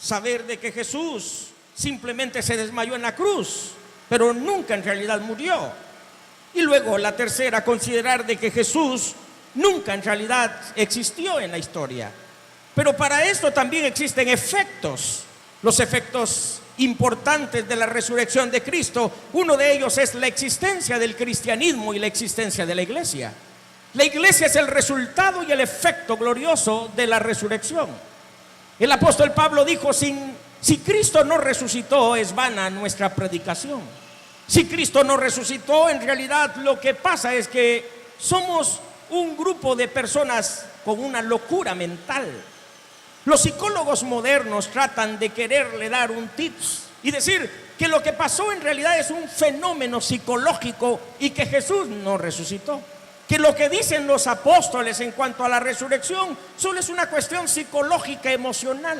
saber de que Jesús simplemente se desmayó en la cruz, pero nunca en realidad murió. Y luego la tercera, considerar de que Jesús nunca en realidad existió en la historia. Pero para esto también existen efectos, los efectos importantes de la resurrección de Cristo. Uno de ellos es la existencia del cristianismo y la existencia de la iglesia. La iglesia es el resultado y el efecto glorioso de la resurrección. El apóstol Pablo dijo: si Cristo no resucitó, es vana nuestra predicación. Si Cristo no resucitó, en realidad lo que pasa es que somos un grupo de personas con una locura mental. Los psicólogos modernos tratan de quererle dar un tips y decir que lo que pasó en realidad es un fenómeno psicológico y que Jesús no resucitó. Que lo que dicen los apóstoles en cuanto a la resurrección solo es una cuestión psicológica, emocional,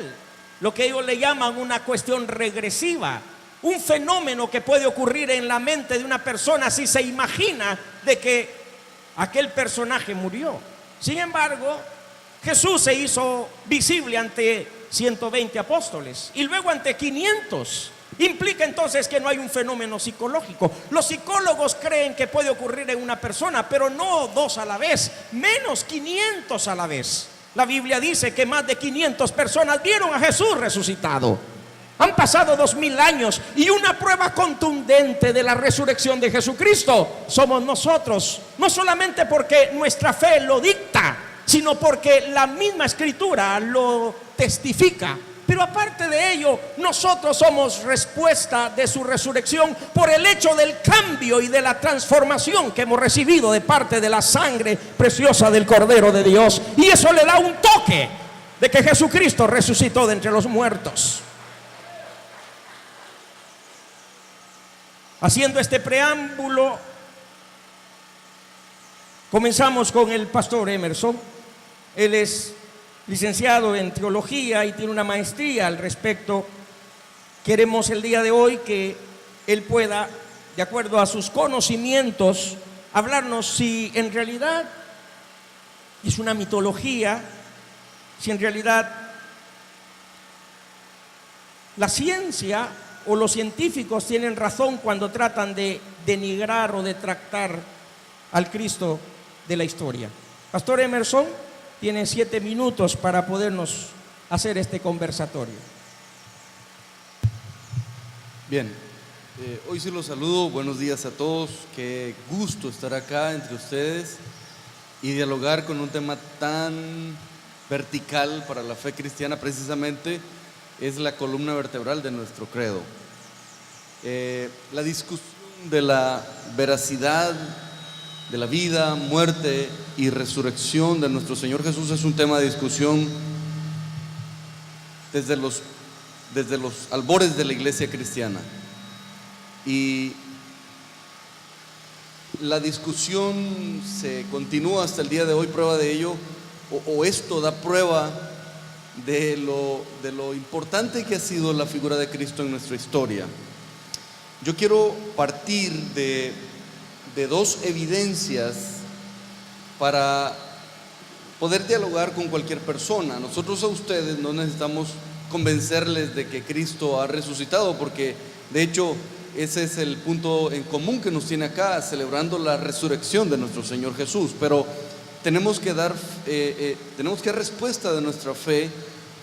lo que ellos le llaman una cuestión regresiva, un fenómeno que puede ocurrir en la mente de una persona si se imagina de que aquel personaje murió. Sin embargo, Jesús se hizo visible ante 120 apóstoles y luego ante 500. Implica entonces que no hay un fenómeno psicológico. Los psicólogos creen que puede ocurrir en una persona, pero no dos a la vez, menos 500 a la vez. La Biblia dice que más de 500 personas vieron a Jesús resucitado. Han pasado 2000 años y una prueba contundente de la resurrección de Jesucristo somos nosotros. No solamente porque nuestra fe lo dicta, sino porque la misma Escritura lo testifica. Pero aparte de ello, nosotros somos respuesta de su resurrección por el hecho del cambio y de la transformación que hemos recibido de parte de la sangre preciosa del Cordero de Dios. Y eso le da un toque de que Jesucristo resucitó de entre los muertos. Haciendo este preámbulo, comenzamos con el pastor Emerson. Él es licenciado en teología y tiene una maestría al respecto. Queremos el día de hoy que él pueda, de acuerdo a sus conocimientos, hablarnos si en realidad es una mitología, si en realidad la ciencia o los científicos tienen razón cuando tratan de denigrar o detractar al Cristo de la historia. Pastor Emerson tiene 7 minutos para podernos hacer este conversatorio. Bien, hoy sí los saludo, buenos días a todos, qué gusto estar acá entre ustedes y dialogar con un tema tan vertical para la fe cristiana. Precisamente es la columna vertebral de nuestro credo. La discusión de la veracidad de la vida, muerte y resurrección de nuestro Señor Jesús es un tema de discusión desde los albores de la iglesia cristiana. Y la discusión se continúa hasta el día de hoy. Prueba de ello, o esto da prueba de lo importante que ha sido la figura de Cristo en nuestra historia. Yo quiero partir de 2 evidencias para poder dialogar con cualquier persona. Nosotros a ustedes no necesitamos convencerles de que Cristo ha resucitado, porque de hecho ese es el punto en común que nos tiene acá, celebrando la resurrección de nuestro Señor Jesús. Pero tenemos que dar respuesta de nuestra fe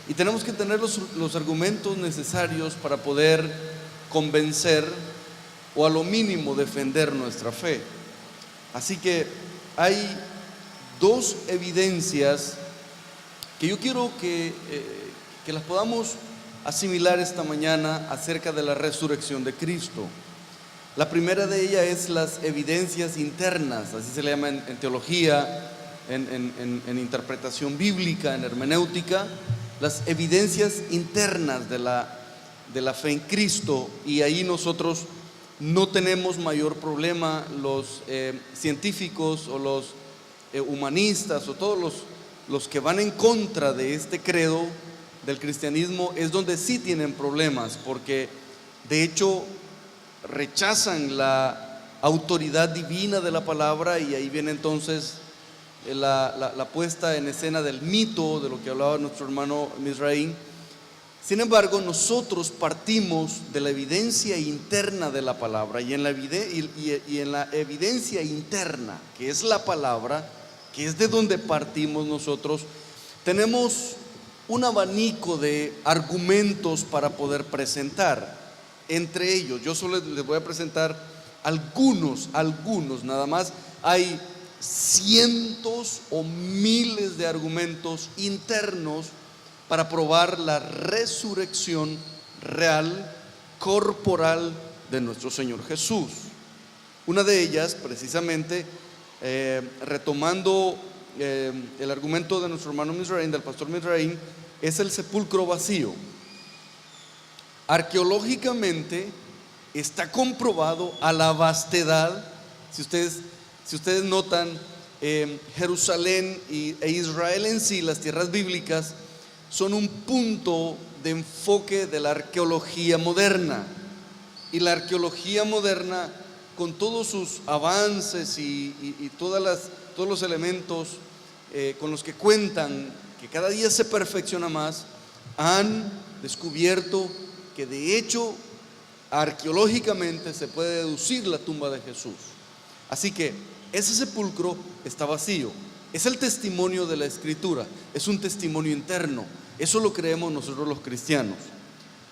y tenemos que tener los argumentos necesarios para poder convencer o a lo mínimo defender nuestra fe. Así que hay 2 evidencias que yo quiero que las podamos asimilar esta mañana acerca de la resurrección de Cristo. La primera de ellas es las evidencias internas, así se le llama en teología, en interpretación bíblica, en hermenéutica, las evidencias internas de la fe en Cristo. Y ahí nosotros no tenemos mayor problema. Los científicos o los humanistas o todos los que van en contra de este credo del cristianismo es donde sí tienen problemas, porque de hecho rechazan la autoridad divina de la palabra. Y ahí viene entonces la puesta en escena del mito, de lo que hablaba nuestro hermano Misraín. Sin embargo, nosotros partimos de la evidencia interna de la palabra, y en la evidencia interna, que es la palabra, que es de donde partimos nosotros, tenemos un abanico de argumentos para poder presentar. Entre ellos, yo solo les voy a presentar algunos nada más. Hay cientos o miles de argumentos internos para probar la resurrección real, corporal de nuestro Señor Jesús. Una de ellas, precisamente, retomando el argumento de nuestro hermano Mizraim, del pastor Mizraim, es el sepulcro vacío. Arqueológicamente está comprobado a la vastedad. Si ustedes notan, Jerusalén e Israel en sí, las tierras bíblicas, son un punto de enfoque de la arqueología moderna. Y la arqueología moderna, con todos sus avances y todos los elementos con los que cuentan, que cada día se perfecciona más, han descubierto que de hecho arqueológicamente se puede deducir la tumba de Jesús. Así que ese sepulcro está vacío. Es el testimonio de la Escritura, es un testimonio interno. Eso lo creemos nosotros los cristianos.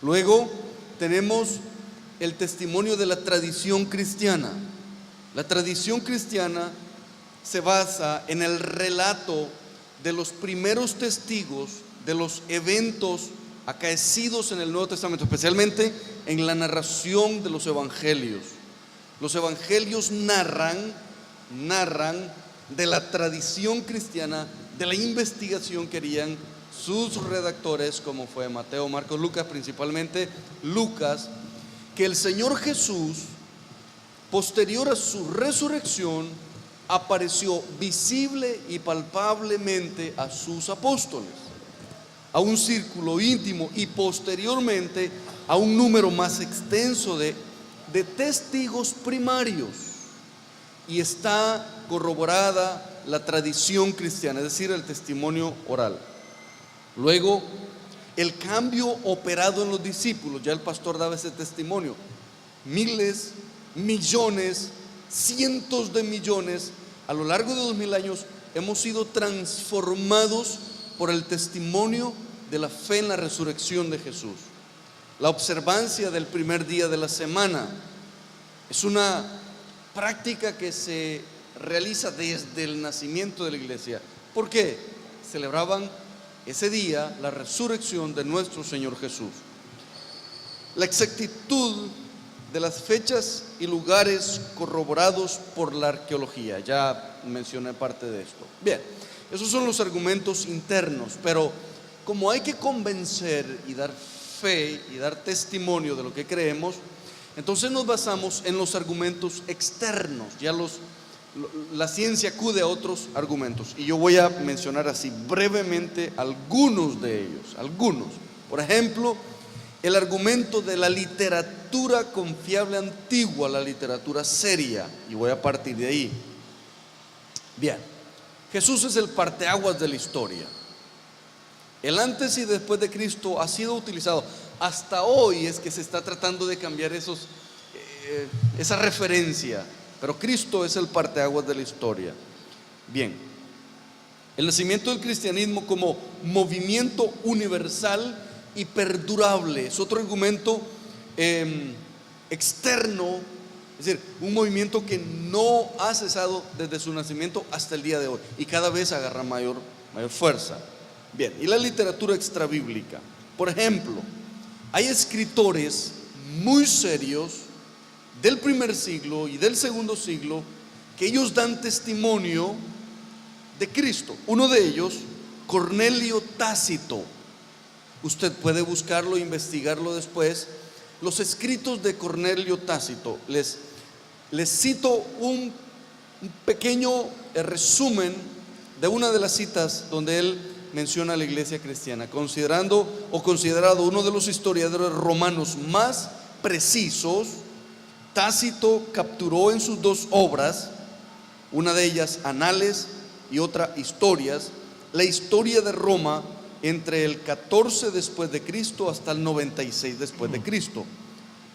Luego tenemos el testimonio de la tradición cristiana. La tradición cristiana se basa en el relato de los primeros testigos de los eventos acaecidos en el Nuevo Testamento, especialmente en la narración de los evangelios. Los evangelios narran de la tradición cristiana, de la investigación que harían sus redactores, como fue Mateo, Marcos, Lucas, principalmente Lucas, que el Señor Jesús, posterior a su resurrección, apareció visible y palpablemente a sus apóstoles, a un círculo íntimo y posteriormente a un número más extenso de testigos primarios. Y está corroborada la tradición cristiana, es decir, el testimonio oral. Luego, el cambio operado en los discípulos, ya el pastor daba ese testimonio. Miles, millones, cientos de millones, a lo largo de 2000 años hemos sido transformados por el testimonio de la fe en la resurrección de Jesús. La observancia del primer día de la semana es una práctica que se realiza desde el nacimiento de la iglesia. ¿Por qué? Celebraban ese día la resurrección de nuestro Señor Jesús. La exactitud de las fechas y lugares corroborados por la arqueología, ya mencioné parte de esto. Bien, esos son los argumentos internos, pero como hay que convencer y dar fe y dar testimonio de lo que creemos, entonces nos basamos en los argumentos externos. Ya la ciencia acude a otros argumentos, y yo voy a mencionar así brevemente algunos de ellos. Por ejemplo, el argumento de la literatura confiable antigua, la literatura seria, y voy a partir de ahí. Bien, Jesús es el parteaguas de la historia. El antes y después de Cristo ha sido utilizado. Hasta hoy es que se está tratando de cambiar esa referencia, pero Cristo es el parteaguas de la historia. Bien, el nacimiento del cristianismo como movimiento universal y perdurable es otro argumento externo, es decir, un movimiento que no ha cesado desde su nacimiento hasta el día de hoy y cada vez agarra mayor fuerza. Bien, y la literatura extrabíblica. Por ejemplo, hay escritores muy serios del primer siglo y del segundo siglo que ellos dan testimonio de Cristo. Uno de ellos, Cornelio Tácito. Usted puede buscarlo e investigarlo después. Los escritos de Cornelio Tácito. Les cito un pequeño resumen de una de las citas donde él menciona a la iglesia cristiana, considerado uno de los historiadores romanos más precisos. Tácito capturó en sus dos obras, una de ellas Anales y otra Historias, la historia de Roma entre el 14 después de Cristo hasta el 96 después de Cristo.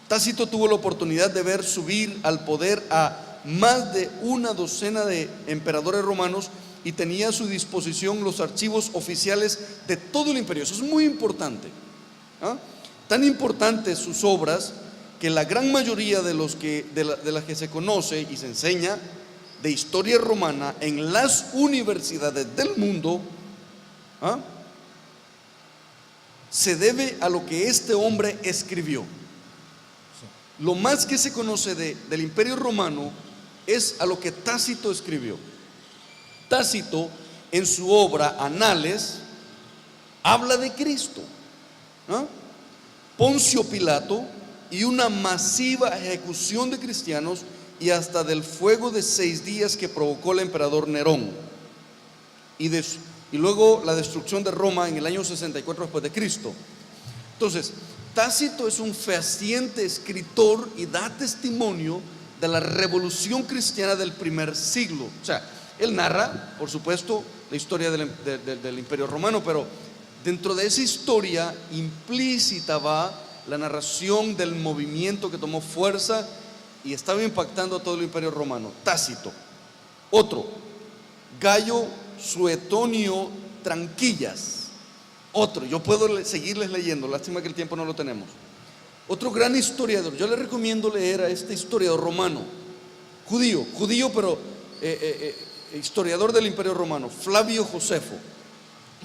Tácito tuvo la oportunidad de ver subir al poder a más de una docena de emperadores romanos y tenía a su disposición los archivos oficiales de todo el imperio. Eso es muy importante. Tan importantes sus obras que la gran mayoría de las que se conoce y se enseña de historia romana en las universidades del mundo se debe a lo que este hombre escribió. Lo más que se conoce del imperio romano es a lo que Tácito escribió. Tácito, en su obra Anales, habla de Cristo, Poncio Pilato y una masiva ejecución de cristianos y hasta del fuego de 6 días que provocó el emperador Nerón y luego la destrucción de Roma en el año 64 después de Cristo. Entonces, Tácito es un fehaciente escritor y da testimonio de la revolución cristiana del primer siglo. O sea, él narra, por supuesto, la historia del imperio romano, pero dentro de esa historia implícita va la narración del movimiento que tomó fuerza y estaba impactando a todo el imperio romano. Tácito. Otro, Gayo Suetonio Tranquillas. Otro, yo puedo seguirles leyendo, lástima que el tiempo no lo tenemos. Otro gran historiador, yo le recomiendo leer a este historiador romano, judío, pero historiador del imperio romano, Flavio Josefo.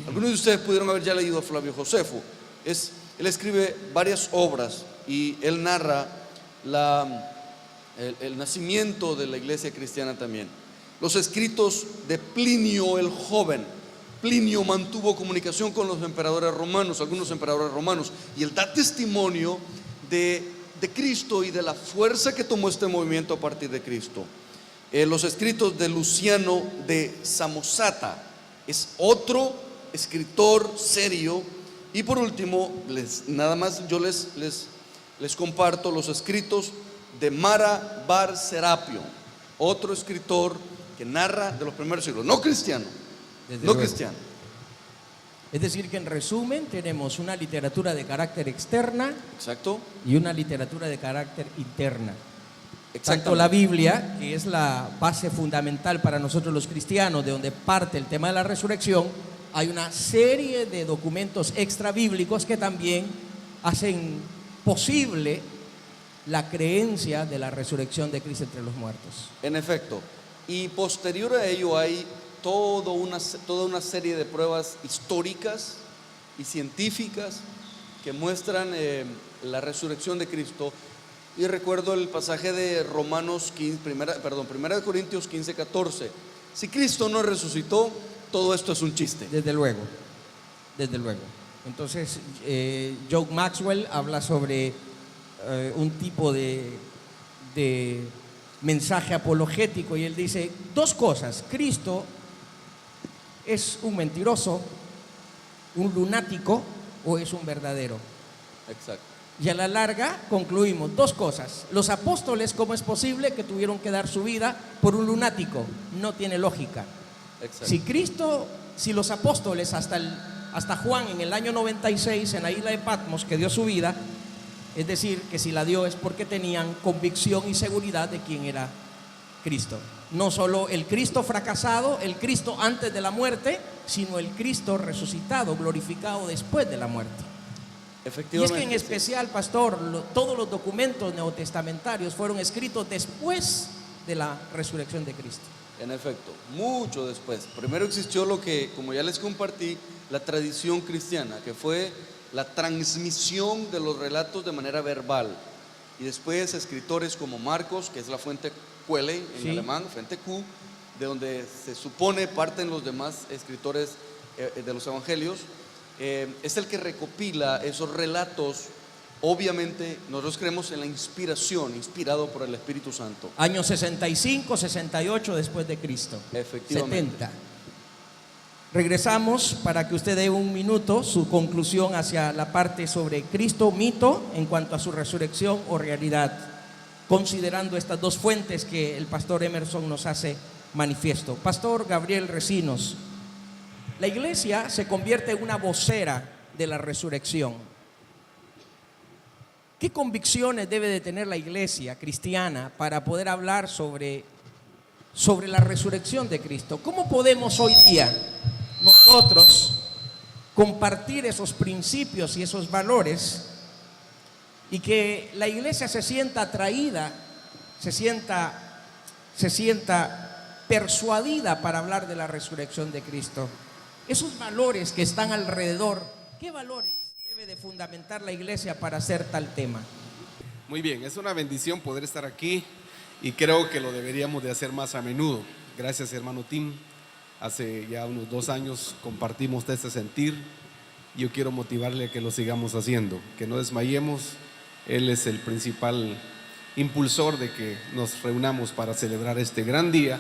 Algunos de ustedes pudieron haber ya leído a Flavio Josefo. Él escribe varias obras y él narra el nacimiento de la iglesia cristiana también. Los escritos de Plinio el joven. Plinio mantuvo comunicación con los emperadores romanos, algunos emperadores romanos, y él da testimonio de Cristo y de la fuerza que tomó este movimiento a partir de Cristo. Los escritos de Luciano de Samosata es otro escritor serio. Y por último, nada más yo les comparto los escritos de Mara Bar Serapio, otro escritor que narra de los primeros siglos, no cristiano. Cristiano. Es decir, que en resumen tenemos una literatura de carácter externa. Exacto. Y una literatura de carácter interna. Tanto la Biblia, que es la base fundamental para nosotros los cristianos, de donde parte el tema de la resurrección, hay una serie de documentos extra bíblicos que también hacen posible la creencia de la resurrección de Cristo entre los muertos. En efecto. Y posterior a ello hay toda una serie de pruebas históricas y científicas que muestran la resurrección de Cristo. Y recuerdo el pasaje de Romanos 15, primera de Corintios 15:14. Si Cristo no resucitó, todo esto es un chiste. Desde luego. Entonces, John Maxwell habla sobre un tipo de mensaje apologético, y él dice 2 cosas: Cristo es un mentiroso, un lunático, o es un verdadero. Exacto. Y a la larga concluimos 2 cosas. Los apóstoles, ¿cómo es posible que tuvieron que dar su vida por un lunático? No tiene lógica. Exacto. Si los apóstoles hasta Juan en el año 96 en la isla de Patmos, que dio su vida, es decir, que si la dio es porque tenían convicción y seguridad de quién era Cristo. No solo el Cristo fracasado, el Cristo antes de la muerte, sino el Cristo resucitado, glorificado después de la muerte. Y es que en especial, pastor, todos los documentos neotestamentarios fueron escritos después de la resurrección de Cristo. En efecto, mucho después. Primero existió lo que, como ya les compartí, la tradición cristiana, que fue la transmisión de los relatos de manera verbal. Y después escritores como Marcos, que es la fuente Quelle en alemán, fuente Q, de donde se supone parten los demás escritores de los evangelios, es el que recopila esos relatos. Obviamente nosotros creemos en la inspiración, inspirado por el Espíritu Santo. Año 65, 68 después de Cristo. Efectivamente. 70. Regresamos para que usted dé un minuto su conclusión hacia la parte sobre Cristo, mito, en cuanto a su resurrección o realidad, considerando estas 2 fuentes que el pastor Emerson nos hace manifiesto. Pastor Gabriel Recinos. La iglesia se convierte en una vocera de la resurrección. ¿Qué convicciones debe de tener la iglesia cristiana para poder hablar sobre la resurrección de Cristo? ¿Cómo podemos hoy día nosotros compartir esos principios y esos valores y que la iglesia se sienta atraída, se sienta persuadida para hablar de la resurrección de Cristo? Esos valores que están alrededor, ¿qué valores debe de fundamentar la iglesia para hacer tal tema? Muy bien, es una bendición poder estar aquí y creo que lo deberíamos de hacer más a menudo. Gracias, hermano Tim. Hace ya unos 2 años compartimos este sentir. Yo quiero motivarle a que lo sigamos haciendo, que no desmayemos. Él es el principal impulsor de que nos reunamos para celebrar este gran día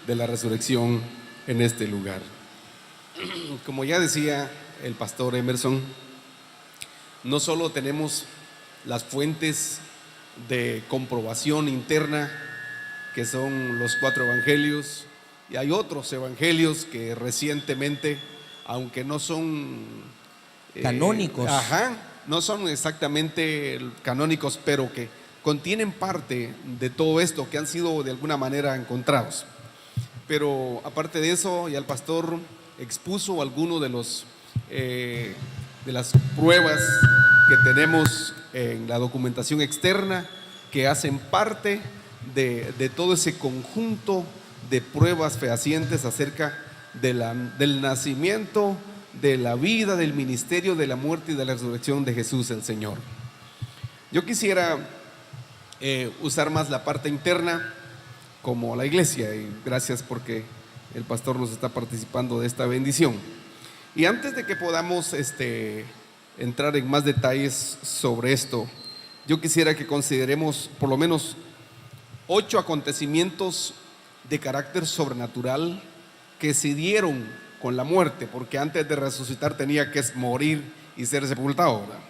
de la resurrección en este lugar. Como ya decía el pastor Emerson, no solo tenemos las fuentes de comprobación interna, que son los 4 evangelios, y hay otros evangelios que recientemente, aunque no son canónicos, no son exactamente canónicos, pero que contienen parte de todo esto, que han sido de alguna manera encontrados. Pero aparte de eso, ya el pastor expuso algunos de las pruebas que tenemos en la documentación externa, que hacen parte de todo ese conjunto de pruebas fehacientes acerca del nacimiento, de la vida, del ministerio, de la muerte y de la resurrección de Jesús el Señor. Yo quisiera usar más la parte interna como la iglesia, y gracias porque el pastor nos está participando de esta bendición. Y antes de que podamos entrar en más detalles sobre esto, yo quisiera que consideremos por lo menos 8 acontecimientos de carácter sobrenatural que se dieron con la muerte, porque antes de resucitar tenía que morir y ser sepultado, ¿verdad?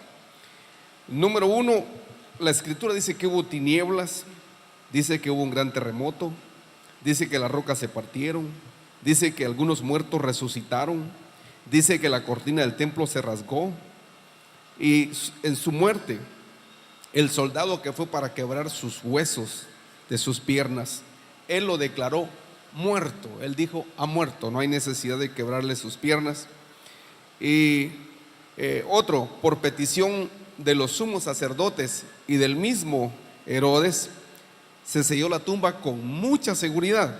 Número 1, la escritura dice que hubo tinieblas, dice que hubo un gran terremoto, dice que las rocas se partieron, dice que algunos muertos resucitaron, dice que la cortina del templo se rasgó, y en su muerte el soldado que fue para quebrar sus huesos de sus piernas, él lo declaró muerto. Él dijo: ha muerto, no hay necesidad de quebrarle sus piernas. Y otro, por petición de los sumos sacerdotes y del mismo Herodes, se selló la tumba con mucha seguridad,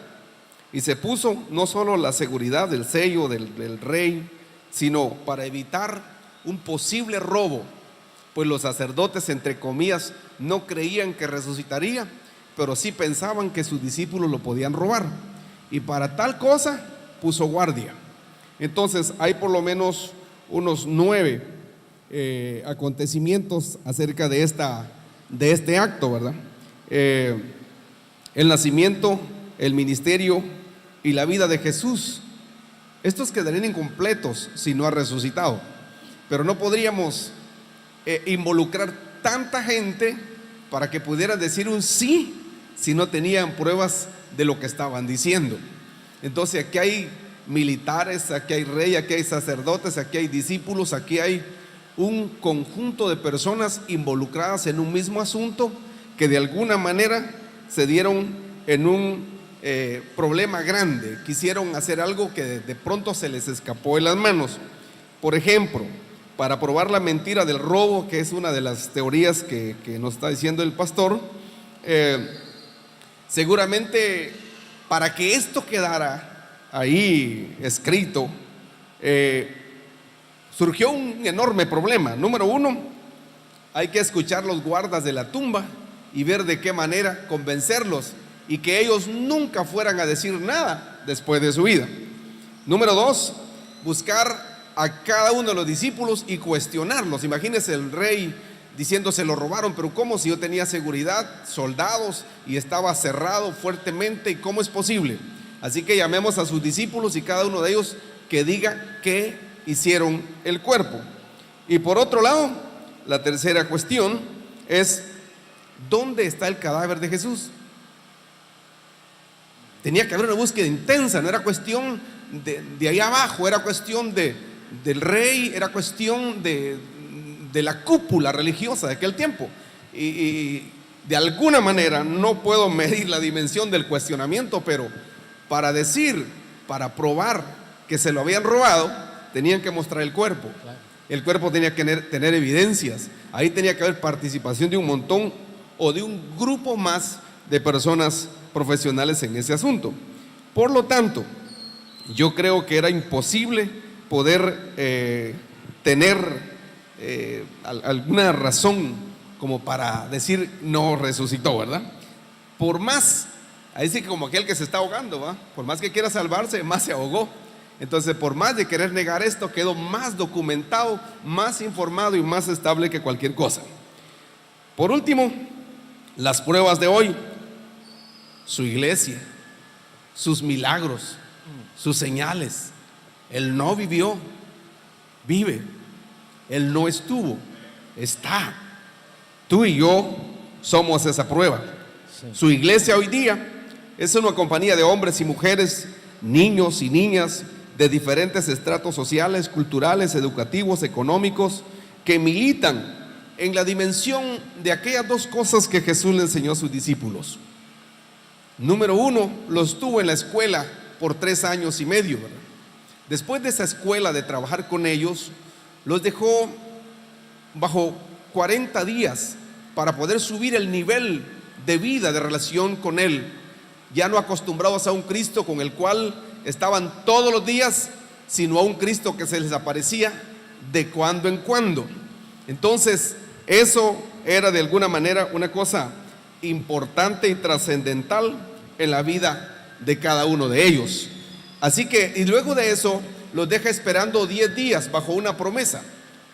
y se puso no solo la seguridad del sello del rey, sino para evitar un posible robo, pues los sacerdotes, entre comillas, no creían que resucitaría, pero sí pensaban que sus discípulos lo podían robar, y para tal cosa puso guardia. Entonces hay por lo menos unos 9 acontecimientos acerca de este acto, ¿verdad? El nacimiento, el ministerio y la vida de Jesús. Estos quedarían incompletos si no ha resucitado, pero no podríamos involucrar tanta gente para que pudieran decir un sí si no tenían pruebas de lo que estaban diciendo. Entonces aquí hay militares, aquí hay rey, aquí hay sacerdotes, aquí hay discípulos, aquí hay un conjunto de personas involucradas en un mismo asunto que de alguna manera se dieron en un problema grande. Quisieron hacer algo que de pronto se les escapó de las manos. Por ejemplo, para probar la mentira del robo, que es una de las teorías que nos está diciendo el pastor, seguramente para que esto quedara ahí escrito, surgió un enorme problema. Número 1, hay que escuchar los guardas de la tumba y ver de qué manera convencerlos y que ellos nunca fueran a decir nada después de su vida. Número 2, buscar a cada uno de los discípulos y cuestionarlos. Imagínense el rey diciendo: se lo robaron, pero ¿cómo? Si yo tenía seguridad, soldados, y estaba cerrado fuertemente, ¿y cómo es posible? Así que llamemos a sus discípulos y cada uno de ellos que diga qué hicieron el cuerpo. Y por otro lado, la tercera cuestión es: ¿dónde está el cadáver de Jesús? Tenía que haber una búsqueda intensa, no era cuestión de ahí abajo, era cuestión del rey, era cuestión de la cúpula religiosa de aquel tiempo. Y de alguna manera no puedo medir la dimensión del cuestionamiento, pero para probar que se lo habían robado, tenían que mostrar el cuerpo. El cuerpo tenía que tener evidencias. Ahí tenía que haber participación de un montón o de un grupo más de personas profesionales en ese asunto. Por lo tanto, yo creo que era imposible poder tener alguna razón como para decir no resucitó, ¿verdad? Por más, ahí sí que como aquel que se está ahogando, ¿va? Por más que quiera salvarse, más se ahogó. Entonces, por más de querer negar esto, quedó más documentado, más informado y más estable que cualquier cosa. Por último, las pruebas de hoy: su iglesia, sus milagros, sus señales. Él no vivió, vive. Él no estuvo, está. Tú y yo somos esa prueba. Sí. Su iglesia hoy día es una compañía de hombres y mujeres, niños y niñas de diferentes estratos sociales, culturales, educativos, económicos, que militan en la dimensión de aquellas dos cosas que Jesús le enseñó a sus discípulos. Número uno, los tuvo en la escuela por 3 años y medio, ¿verdad? Después de esa escuela, de trabajar con ellos, los dejó bajo 40 días para poder subir el nivel de vida, de relación con Él, ya no acostumbrados a un Cristo con el cual estaban todos los días, sino a un Cristo que se les aparecía de cuando en cuando. Entonces, eso era de alguna manera una cosa importante y trascendental en la vida de cada uno de ellos. Así que, y luego de eso, los deja esperando 10 días bajo una promesa.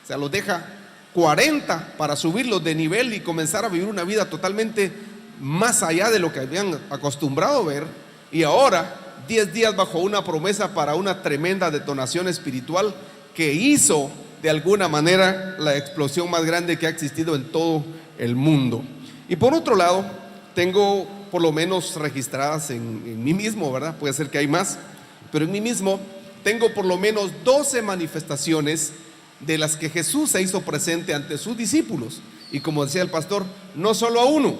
O sea, los deja 40 para subirlos de nivel y comenzar a vivir una vida totalmente más allá de lo que habían acostumbrado a ver. Y ahora, 10 días bajo una promesa para una tremenda detonación espiritual que hizo de alguna manera la explosión más grande que ha existido en todo el mundo. Y por otro lado, tengo por lo menos registradas en mí mismo, ¿verdad? Puede ser que hay más, pero en mí mismo tengo por lo menos 12 manifestaciones de las que Jesús se hizo presente ante sus discípulos. Y como decía el pastor, no solo a uno,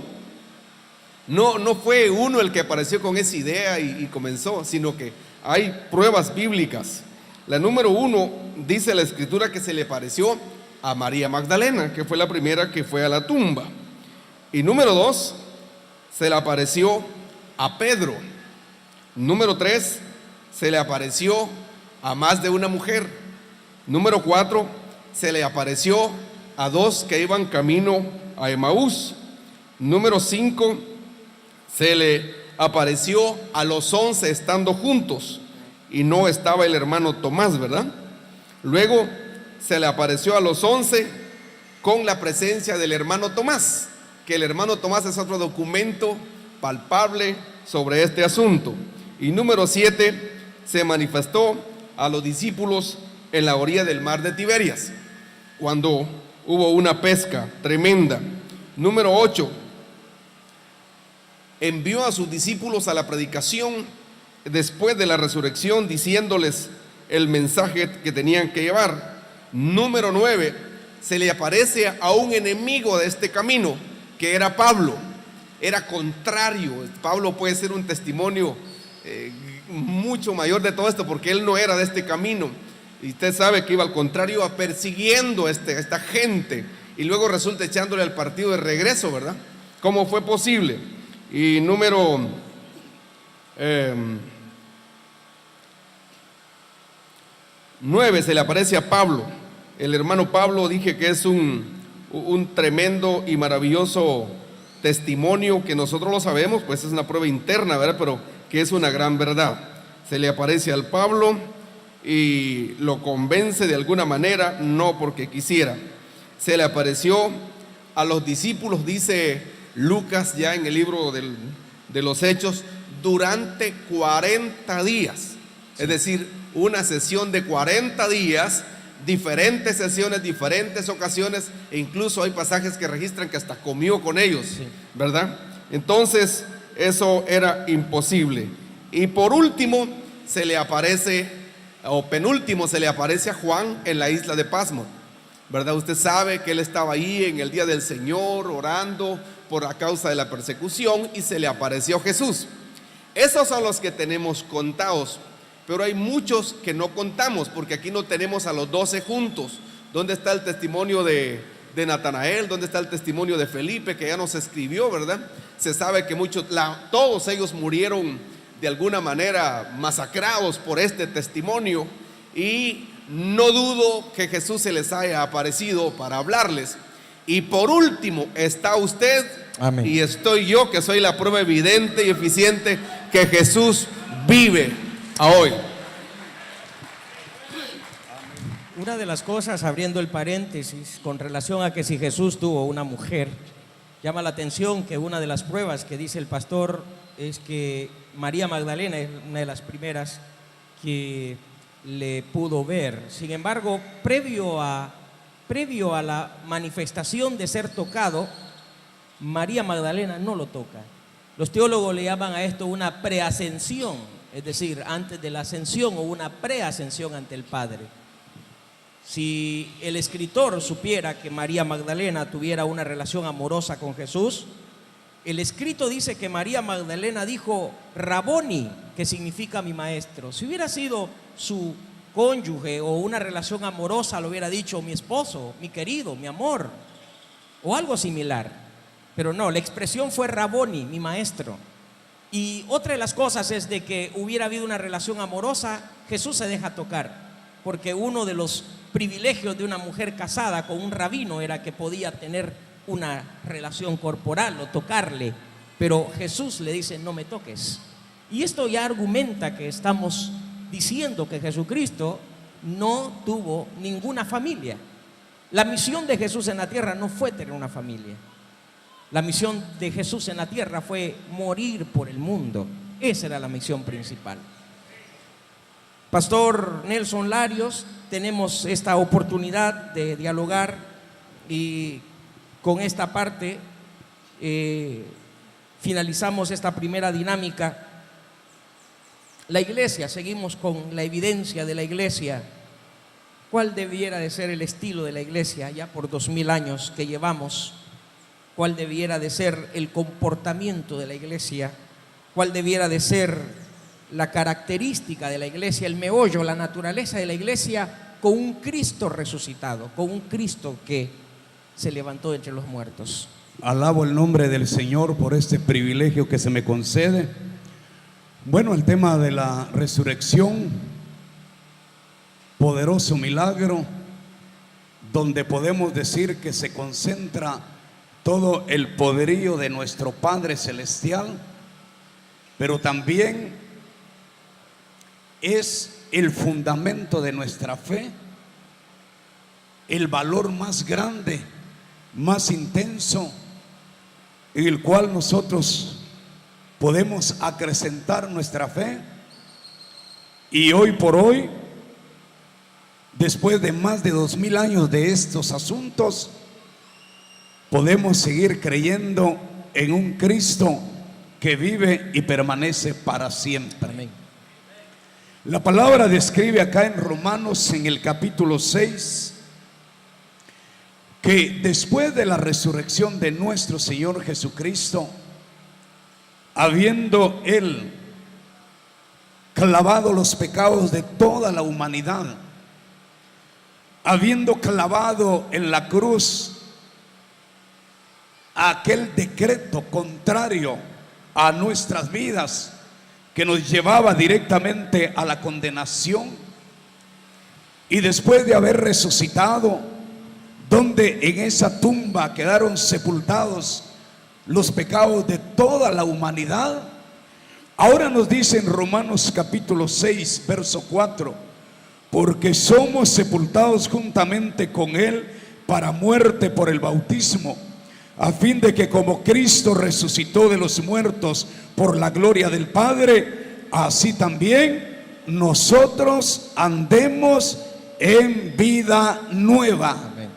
no fue uno el que apareció con esa idea y comenzó, sino que hay pruebas bíblicas. La número 1, dice la escritura que se le apareció a María Magdalena, que fue la primera que fue a la tumba. Y número 2, se le apareció a Pedro. Número 3, se le apareció a más de una mujer. Número 4, se le apareció a 2 que iban camino a Emaús. Número 5, se le apareció a los 11 estando juntos y no estaba el hermano Tomás, ¿verdad? Luego se le apareció a los 11 con la presencia del hermano Tomás, que el hermano Tomás es otro documento palpable sobre este asunto. Y número 7, se manifestó a los discípulos en la orilla del mar de Tiberias, cuando hubo una pesca tremenda. Número 8, envió a sus discípulos a la predicación después de la resurrección, diciéndoles el mensaje que tenían que llevar. Número 9, se le aparece a un enemigo de este camino, que era Pablo. Era contrario. Pablo puede ser un testimonio mucho mayor de todo esto, porque él no era de este camino. Y usted sabe que iba al contrario, a persiguiendo a esta gente, y luego resulta echándole al partido de regreso, ¿verdad? ¿Cómo fue posible? Y número 9, se le aparece a Pablo. El hermano Pablo, dije que es un tremendo y maravilloso testimonio, que nosotros lo sabemos, pues es una prueba interna, ¿verdad? Pero que es una gran verdad. Se le aparece al Pablo y lo convence de alguna manera, no porque quisiera. Se le apareció a los discípulos, dice Lucas ya en el libro de los Hechos, durante 40 días. Es decir, una sesión de 40 días, diferentes sesiones, diferentes ocasiones, e incluso hay pasajes que registran que hasta comió con ellos, ¿verdad? Entonces, eso era imposible. Y por último, se le aparece, o penúltimo se le aparece a Juan en la isla de Pasmo, ¿verdad? Usted sabe que él estaba ahí en el día del Señor orando por la causa de la persecución y se le apareció Jesús. Esos son los que tenemos contados, pero hay muchos que no contamos, porque aquí no tenemos a los 12 juntos. ¿Dónde está el testimonio de Natanael? ¿Dónde está el testimonio de Felipe, que ya nos escribió, verdad? Se sabe que todos ellos murieron de alguna manera masacrados por este testimonio, y no dudo que Jesús se les haya aparecido para hablarles. Y por último está usted. Amén. Y estoy yo, que soy la prueba evidente y eficiente que Jesús vive a hoy. Una de las cosas, abriendo el paréntesis, con relación a que si Jesús tuvo una mujer, llama la atención que una de las pruebas que dice el pastor es que María Magdalena es una de las primeras que le pudo ver. Sin embargo, previo a la manifestación de ser tocado, María Magdalena no lo toca. Los teólogos le llaman a esto una preascensión, es decir, antes de la ascensión o una preascensión ante el Padre. Si el escritor supiera que María Magdalena tuviera una relación amorosa con Jesús, el escrito dice que María Magdalena dijo Raboni, que significa mi maestro. Si hubiera sido su cónyuge o una relación amorosa, lo hubiera dicho mi esposo, mi querido, mi amor, o algo similar. Pero no, la expresión fue Raboni, mi maestro. Y otra de las cosas es de que hubiera habido una relación amorosa, Jesús se deja tocar, porque uno de los privilegios de una mujer casada con un rabino era que podía tener una relación corporal o tocarle, pero Jesús le dice no me toques. Y esto ya argumenta que estamos diciendo que Jesucristo no tuvo ninguna familia. La misión de Jesús en la tierra no fue tener una familia. La misión de Jesús en la tierra fue morir por el mundo. Esa era la misión principal. Pastor Nelson Larios, tenemos esta oportunidad de dialogar y con esta parte finalizamos esta primera dinámica. La iglesia, seguimos con la evidencia de la iglesia. ¿Cuál debiera de ser el estilo de la iglesia ya por 2000 años que llevamos? ¿Cuál debiera de ser el comportamiento de la iglesia? ¿Cuál debiera de ser la característica de la iglesia, el meollo, la naturaleza de la iglesia, con un Cristo resucitado, con un Cristo que se levantó entre los muertos? Alabo el nombre del Señor por este privilegio que se me concede. Bueno, el tema de la resurrección, poderoso milagro, donde podemos decir que se concentra todo el poderío de nuestro Padre Celestial, pero también es el fundamento de nuestra fe, el valor más grande, más intenso, en el cual nosotros podemos acrecentar nuestra fe. Y hoy por hoy, después de más de 2000 años de estos asuntos, podemos seguir creyendo en un Cristo que vive y permanece para siempre. Amén. La palabra describe acá en Romanos, en el capítulo 6, que después de la resurrección de nuestro Señor Jesucristo, habiendo Él clavado los pecados de toda la humanidad, habiendo clavado en la cruz aquel decreto contrario a nuestras vidas, que nos llevaba directamente a la condenación, y después de haber resucitado, donde en esa tumba quedaron sepultados los pecados de toda la humanidad, ahora nos dice en Romanos capítulo 6 verso 4: porque somos sepultados juntamente con Él para muerte por el bautismo, a fin de que como Cristo resucitó de los muertos por la gloria del Padre, así también nosotros andemos en vida nueva. Amén.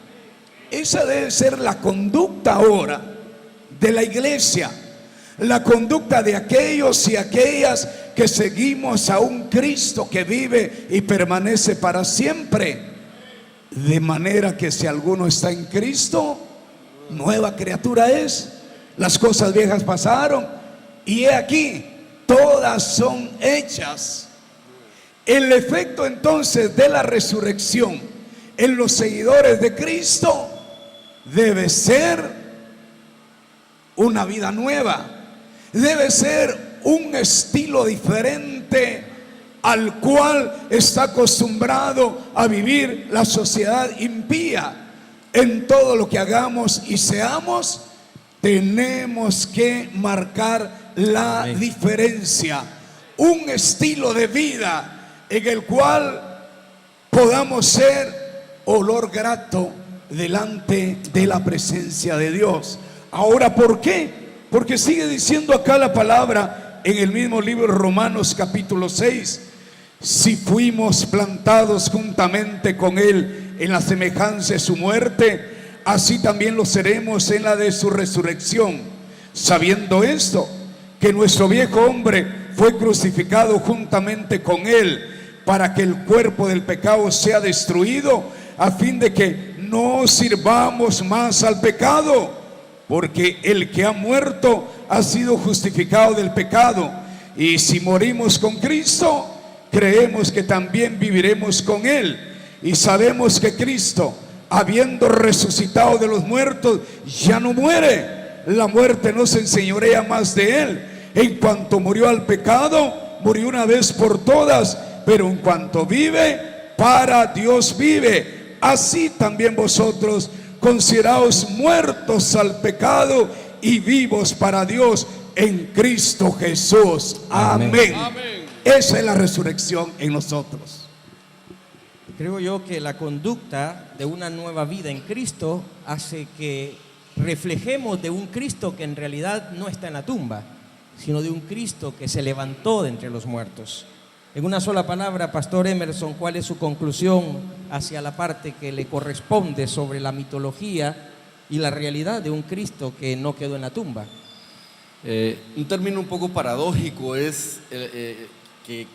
Esa debe ser la conducta ahora de la iglesia, la conducta de aquellos y aquellas que seguimos a un Cristo que vive y permanece para siempre. De manera que si alguno está en Cristo, nueva criatura es. Las cosas viejas pasaron y he aquí, todas son hechas. El efecto entonces de la resurrección en los seguidores de Cristo debe ser una vida nueva, debe ser un estilo diferente al cual está acostumbrado a vivir la sociedad impía. En todo lo que hagamos y seamos, tenemos que marcar la diferencia, un estilo de vida en el cual podamos ser olor grato delante de la presencia de Dios. Ahora, ¿por qué? Porque sigue diciendo acá la palabra en el mismo libro de Romanos capítulo 6, si fuimos plantados juntamente con Él en la semejanza de su muerte, así también lo seremos en la de su resurrección, sabiendo esto, que nuestro viejo hombre fue crucificado juntamente con Él, para que el cuerpo del pecado sea destruido, a fin de que no sirvamos más al pecado, porque el que ha muerto ha sido justificado del pecado. Y si morimos con Cristo, creemos que también viviremos con Él, y sabemos que Cristo, habiendo resucitado de los muertos, ya no muere. La muerte no se enseñorea más de Él. En cuanto murió al pecado, murió una vez por todas, pero en cuanto vive, para Dios vive. Así también vosotros consideraos muertos al pecado y vivos para Dios en Cristo Jesús. Amén. Amén. Esa es la resurrección en nosotros. Creo yo que la conducta de una nueva vida en Cristo hace que reflejemos de un Cristo que en realidad no está en la tumba, sino de un Cristo que se levantó de entre los muertos. En una sola palabra, Pastor Emerson, ¿cuál es su conclusión hacia la parte que le corresponde sobre la mitología y la realidad de un Cristo que no quedó en la tumba? Un término un poco paradójico es que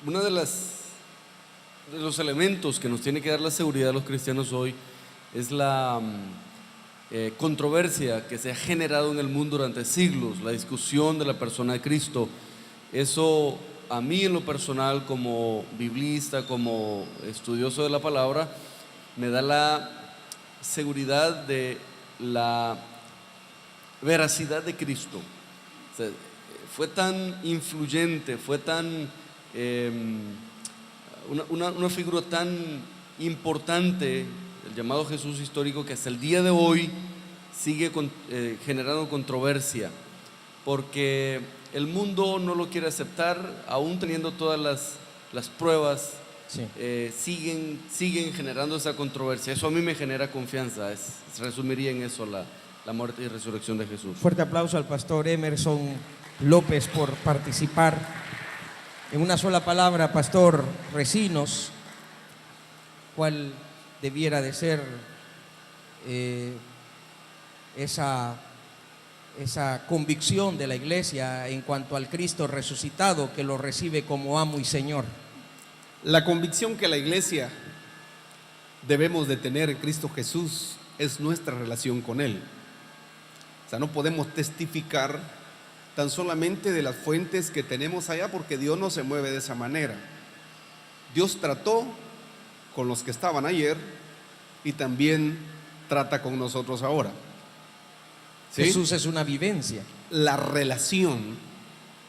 uno de los elementos que nos tiene que dar la seguridad a los cristianos hoy es la controversia que se ha generado en el mundo durante siglos, la discusión de la persona de Cristo. Eso a mí en lo personal, como biblista, como estudioso de la palabra, me da la seguridad de la veracidad de Cristo. O sea, fue tan influyente, fue tan una figura tan importante, el llamado Jesús histórico, que hasta el día de hoy sigue generando controversia, porque el mundo no lo quiere aceptar, aún teniendo todas las pruebas. Sí. Siguen generando esa controversia. Eso a mí me genera confianza. Resumiría en eso la muerte y resurrección de Jesús. Fuerte aplauso al Pastor Emerson López por participar. En una sola palabra, Pastor Recinos, ¿cuál debiera de ser esa convicción de la iglesia en cuanto al Cristo resucitado que lo recibe como amo y Señor? La convicción que la iglesia debemos de tener en Cristo Jesús es nuestra relación con Él. O sea, no podemos testificar tan solamente de las fuentes que tenemos allá, porque Dios no se mueve de esa manera. Dios trató con los que estaban ayer y también trata con nosotros ahora. ¿Sí? Jesús es una vivencia. La relación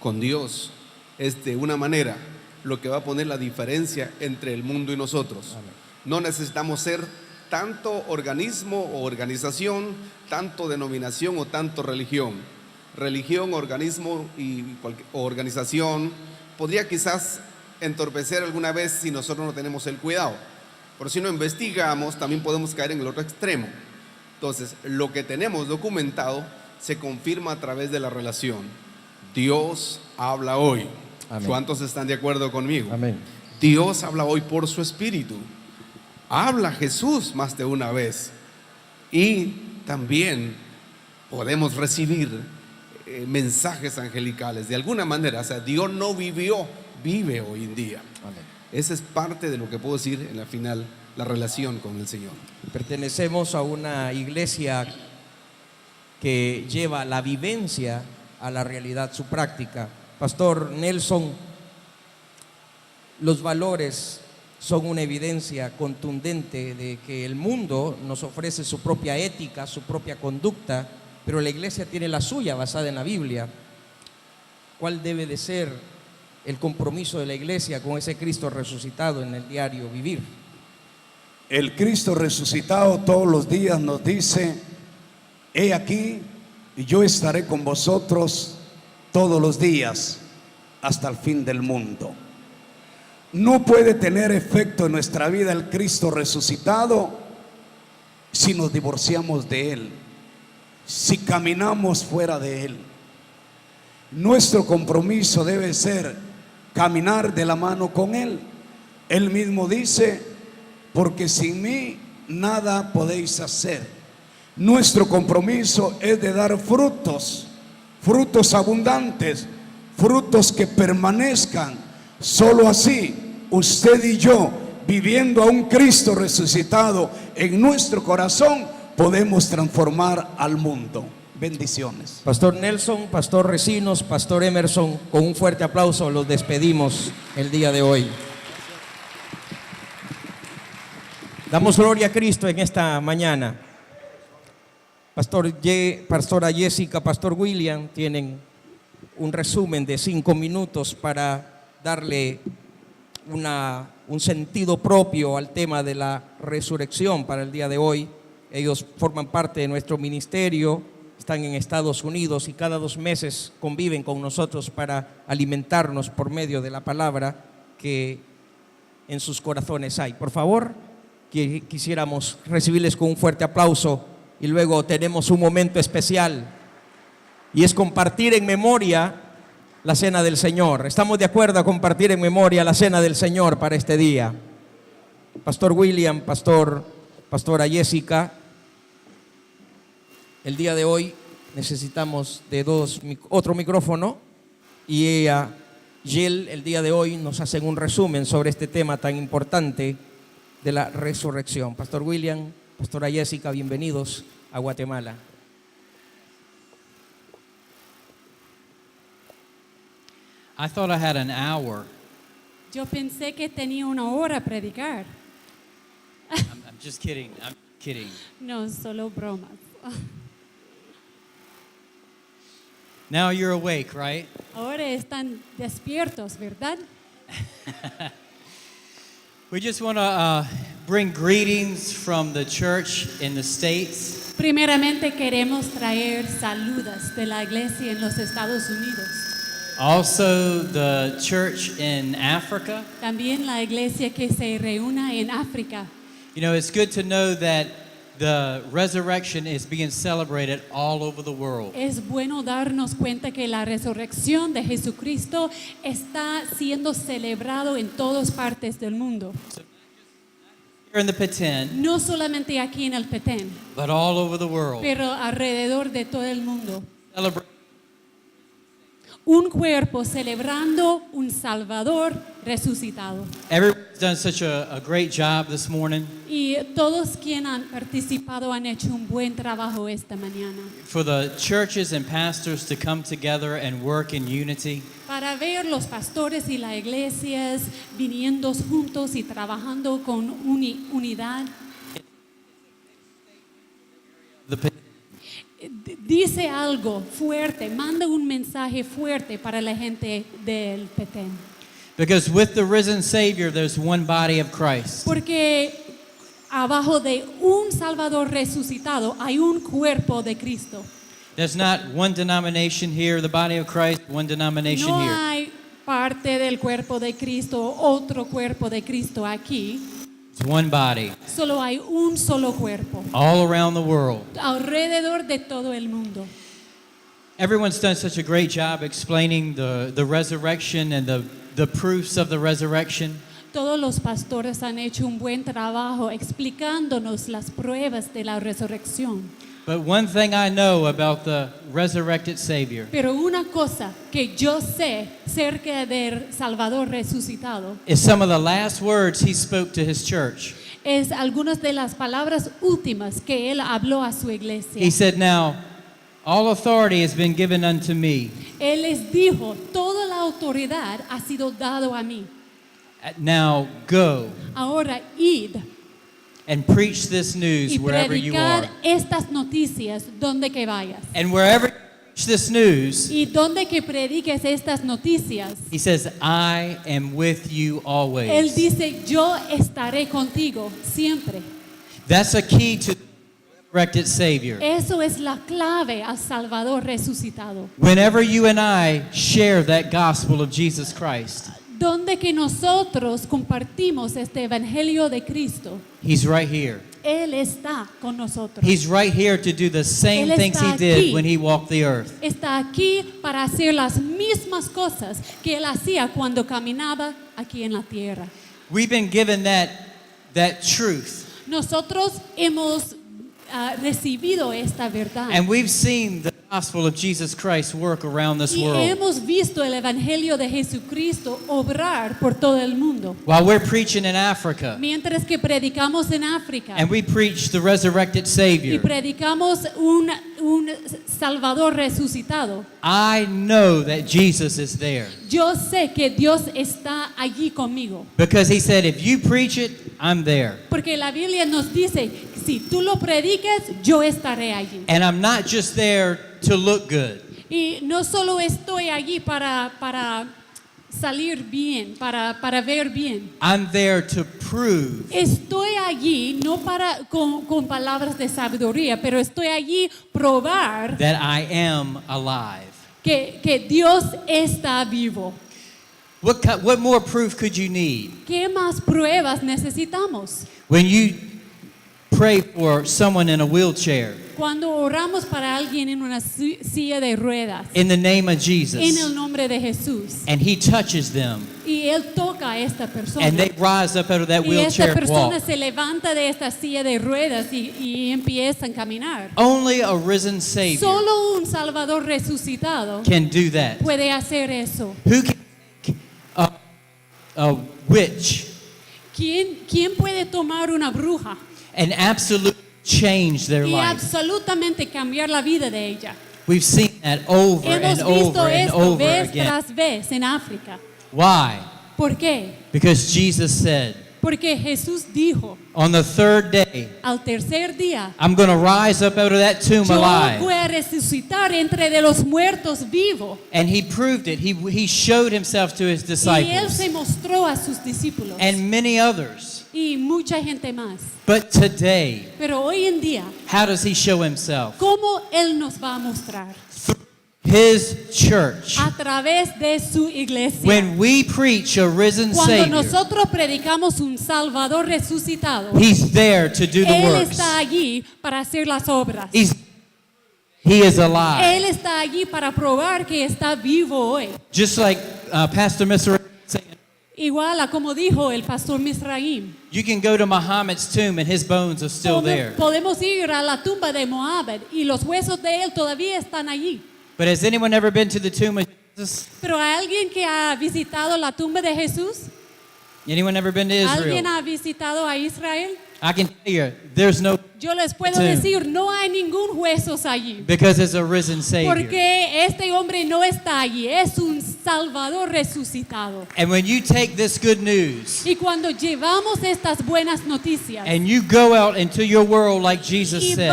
con Dios es de una manera lo que va a poner la diferencia entre el mundo y nosotros. Amén. No necesitamos ser tanto organismo o organización, tanto denominación o tanto religión. Religión, organismo o organización podría quizás entorpecer alguna vez si nosotros no tenemos el cuidado. Pero si no investigamos, también podemos caer en el otro extremo. Entonces, lo que tenemos documentado se confirma a través de la relación. Dios habla hoy. Amén. ¿Cuántos están de acuerdo conmigo? Amén. Dios habla hoy por su Espíritu. Habla Jesús más de una vez. Y también podemos recibir mensajes angelicales. De alguna manera, o sea, Dios no vivió, vive hoy en día. Esa es parte de lo que puedo decir en la final, la relación con el Señor. Pertenecemos a una iglesia que lleva la vivencia a la realidad, su práctica. Pastor Nelson, los valores son una evidencia contundente de que el mundo nos ofrece su propia ética, su propia conducta, pero la iglesia tiene la suya basada en la Biblia. ¿Cuál debe de ser el compromiso de la iglesia con ese Cristo resucitado en el diario vivir? El Cristo resucitado todos los días nos dice: he aquí, yo estaré con vosotros todos los días hasta el fin del mundo. No puede tener efecto en nuestra vida el Cristo resucitado si nos divorciamos de Él, si caminamos fuera de Él. Nuestro compromiso debe ser caminar de la mano con Él. Él mismo dice: porque sin mí nada podéis hacer. Nuestro compromiso es de dar frutos, frutos abundantes, frutos que permanezcan. Solo así, usted y yo, viviendo a un Cristo resucitado en nuestro corazón, podemos transformar al mundo. Bendiciones. Pastor Nelson, Pastor Recinos, Pastor Emerson, con un fuerte aplauso los despedimos el día de hoy. Damos gloria a Cristo en esta mañana. Pastora Jessica, Pastor William tienen un resumen de 5 minutos para darle un sentido propio al tema de la resurrección para el día de hoy. Ellos forman parte de nuestro ministerio, están en Estados Unidos y cada 2 meses conviven con nosotros para alimentarnos por medio de la palabra que en sus corazones hay. Por favor, quisiéramos recibirles con un fuerte aplauso y luego tenemos un momento especial y es compartir en memoria la cena del Señor. ¿Estamos de acuerdo a compartir en memoria la cena del Señor para este día? Pastor William, Pastora Jessica, el día de hoy necesitamos de otro micrófono y ella, Jill, el día de hoy nos hacen un resumen sobre este tema tan importante de la resurrección. Pastor William, Pastora Jessica, bienvenidos a Guatemala. I thought I had an hour. Yo pensé que tenía una hora a predicar. I'm just kidding. I'm kidding. No, solo bromas. Now you're awake, right? Ahora están despiertos, ¿verdad? We just want to bring greetings from the church in the States. Primeramente queremos traer saludos de la iglesia en los Estados Unidos. Also the church in Africa. También la iglesia que se reúne en África. You know, it's good to know that the resurrection is being celebrated all over the world. Es bueno darnos cuenta que la resurrección de Jesucristo está siendo celebrado en todas partes del mundo. Here in the Petén, No solamente aquí en el Petén, but all over the world. pero alrededor de todo el mundo. Celebrate Un cuerpo celebrando un Salvador resucitado. Everyone's done such a great job this morning Y todos quienes han participado han hecho un buen trabajo esta mañana. for the churches and pastors to come together and work in unity. Para ver los pastores y las iglesias viniendo juntos y trabajando con unidad. The Petén. Dice algo fuerte, manda un mensaje fuerte para la gente del Petén. Because with the risen Savior, there's one body of Christ. Porque abajo de un Salvador resucitado hay un cuerpo de Cristo. There's not one denomination here, the body of Christ, one denomination No here. hay parte del cuerpo de Cristo, otro cuerpo de Cristo aquí. It's one body, Solo hay un solo cuerpo all around the world. alrededor de todo el mundo. Everyone's done such a great job explaining the resurrection and the proofs of the resurrection. Todos los pastores han hecho un buen trabajo explicándonos las pruebas de la resurrección. But one thing I know about the resurrected Savior Pero una cosa que yo sé cerca del Salvador resucitado is some of the last words he spoke to his church. es algunas de las palabras últimas que él habló a su iglesia. He said, "Now, all authority has been given unto me. Él les dijo, toda la autoridad ha sido dado a mí. Now go Ahora id and preach this news y wherever you predicar are. estas noticias donde que vayas. And wherever you preach this news," Y donde que prediques estas noticias, he says, "I am with you él always." dice, yo estaré contigo siempre. That's a key to the resurrected Savior. Eso es la clave al Salvador resucitado. Whenever you and I share that gospel of Jesus Christ, Donde que nosotros compartimos este evangelio de Cristo, he's right here. él está con nosotros. He's right here to do the same Él things he está did aquí. when he walked the earth. Está aquí para hacer las mismas cosas que él hacía cuando caminaba aquí en la tierra. We've been given that truth, Nosotros hemos recibido esta verdad. and we've seen the gospel of Jesus Christ work around this Y world. hemos visto el evangelio de Jesucristo obrar por todo el mundo. While we're preaching in Africa, Mientras que predicamos en África and we preach the resurrected y Savior, predicamos un Salvador resucitado, I know that Jesus is there. yo sé que Dios está allí conmigo. Because he said, if you preach it, I'm there. Porque la Biblia nos dice, si tú lo prediques, yo estaré allí. And I'm not just there to look good. Y no solo estoy allí para salir bien, para ver bien. I'm there to prove Estoy allí no con palabras de sabiduría, pero estoy allí probar that I am alive. que Dios está vivo. What more proof could you need? ¿Qué más pruebas necesitamos? When you pray for someone in a wheelchair, Cuando oramos para alguien en una silla de ruedas, in the name of en Jesus, el nombre de Jesús, and he touches them, y Él toca a esta persona, and they rise up out of that y esta wheelchair persona walk, se levanta de esta silla de ruedas y empiezan a caminar. only a risen Savior Solo un Salvador resucitado can do that. puede hacer eso. Who can take a witch ¿Quién puede tomar una bruja and absolutely change their y life? absolutamente cambiar la vida de ella? We've seen that over Hemos and visto over and esto over vez again. tras vez en África. Why? ¿Por qué? Because Jesus said, Porque Jesús dijo, on the third day, al tercer día, I'm going to rise up out of that tomb yo alive. voy a resucitar entre de los muertos vivo. And he proved it. He showed himself to his Y Él disciples se mostró a sus discípulos and many others. y mucha gente más. But today, Pero hoy en día, how does he show himself? ¿cómo Él nos va a mostrar? His church. A través de su iglesia. When we preach a risen Cuando Savior, nosotros predicamos un Salvador resucitado, he's there to do the Él works. está allí para hacer las obras. He is alive. Él está allí para probar que está vivo hoy. Just like Pastor Mr. saying, Igual a como dijo el pastor Misraim. you can go to Muhammad's tomb and his bones are still there. Podemos ir a la tumba de Moabed y los huesos de él todavía están allí. But has anyone ever been to the tomb of Jesus? Pero ¿hay alguien que ha visitado la tumba de Jesús? Anyone ever been to ¿Alguien Israel? ha visitado a Israel? I can tell you, there's no, Yo les puedo Tomb. decir, no hay ningún huesos allí. because it's a risen Savior. Porque este hombre no está allí, es un Salvador resucitado. And when you take this good news Y cuando llevamos estas buenas noticias and you go out into your world like Jesus y said,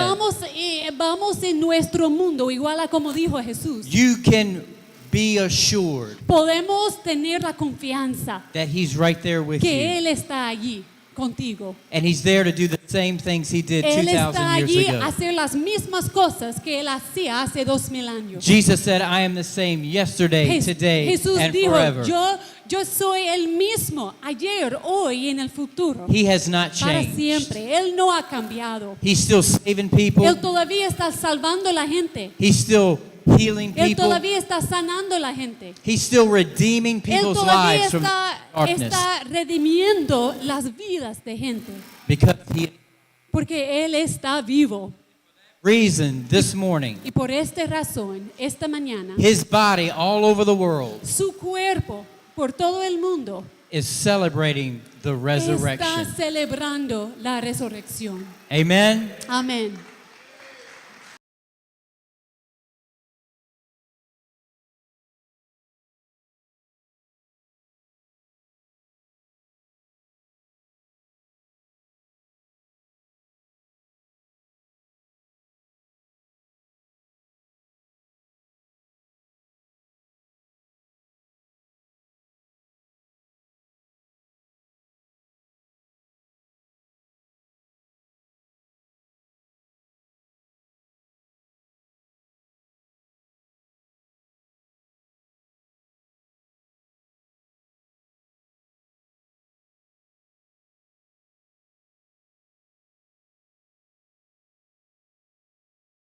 vamos en nuestro mundo, igual a como dijo Jesús, you can be assured podemos tener la confianza that he's right there with que you. Él está allí contigo. And he's there to do the same things he did Él está 2,000 allí years a ago. hacer las mismas cosas que Él hacía hace 2000 años. Jesus said, I am the same yesterday, today, Jesús and dijo, forever. yo soy el mismo ayer, hoy y en el futuro. He has not Para changed. siempre. Él no ha cambiado. He's still saving people. Él todavía está salvando a la gente. He's still healing Él people. todavía está sanando a la gente. He's still redeeming Él people's todavía lives from darkness. está redimiendo las vidas de gente. Because he, Porque Él está vivo. reason, this morning, Y por esta razón, esta mañana, his body all over the world su cuerpo por todo el mundo is celebrating the está resurrection. celebrando la resurrección. Amen. Amén.